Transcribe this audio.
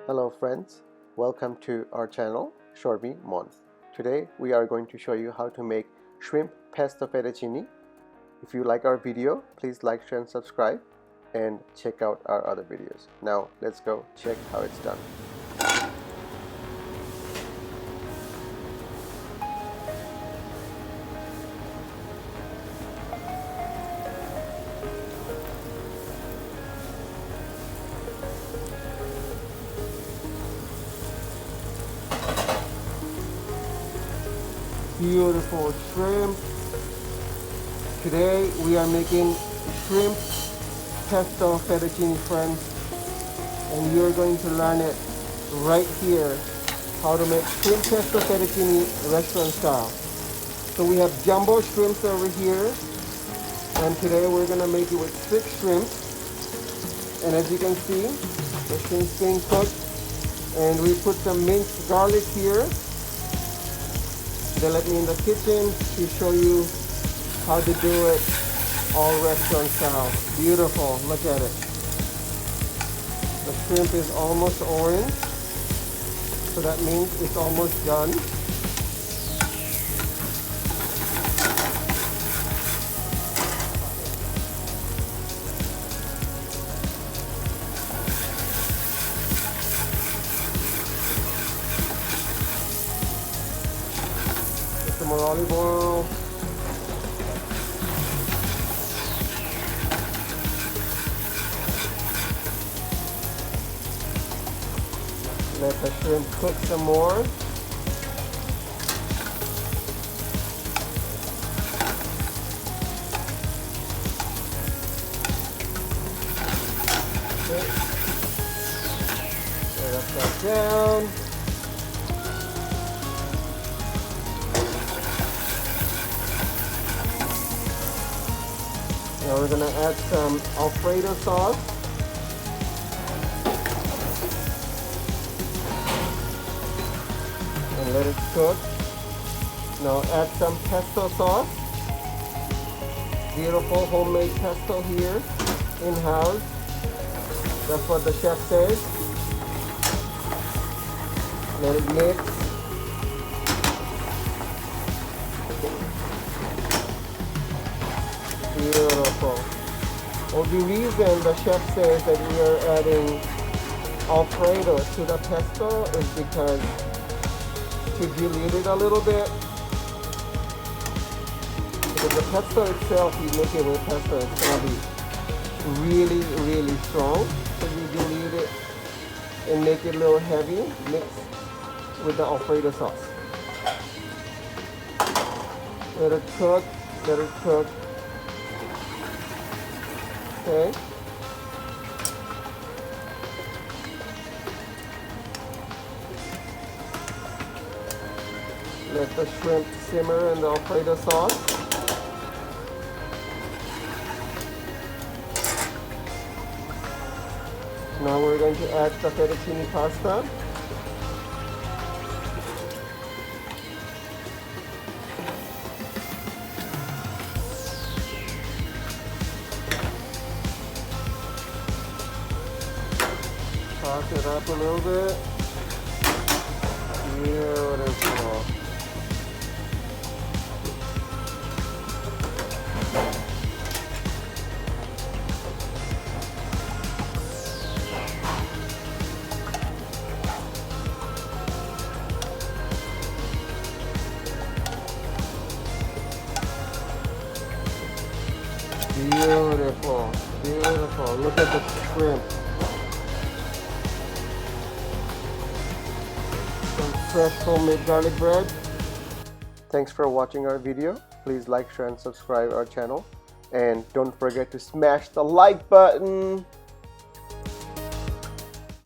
Hello friends, welcome to our channel Shorby Mon. Today we are going to show you how to make shrimp pesto fettuccine. If you like our video, please like, share and subscribe and check out our other videos. Now let's go check how it's done. Beautiful shrimp. Today we are making shrimp pesto fettuccine, friends, and you're going to learn it right here how to make shrimp pesto fettuccine restaurant style. So we have jumbo shrimps over here, and today we're going to make it with 6 shrimps. And as you can see, the shrimp's being cooked, and we put some minced garlic here. They let me in the kitchen to show you how to do it all restaurant style. Beautiful, look at it. The shrimp is almost orange, so that means it's almost done. Some more olive oil. Let the shrimp cook some more. Okay. Let that down. Now we're going to add some Alfredo sauce. And let it cook. Now add some pesto sauce. Beautiful homemade pesto here, in-house. That's what the chef says. Let it mix. Beautiful. Well, the reason the chef says that we are adding Alfredo to the pesto is because to dilute it a little bit. Because the pesto itself, you make it with pesto, it's going to be really, really strong. So you dilute it and make it a little heavy, mix with the Alfredo sauce. Let it cook, let it cook. Okay. Let the shrimp simmer in the Alfredo sauce. Now we're going to add the fettuccine pasta. Toss it up a little bit. Beautiful. Beautiful, beautiful. Look at the shrimp. Some fresh homemade garlic bread. Thanks for watching our video. Please like, share and subscribe our channel. And don't forget to smash the like button.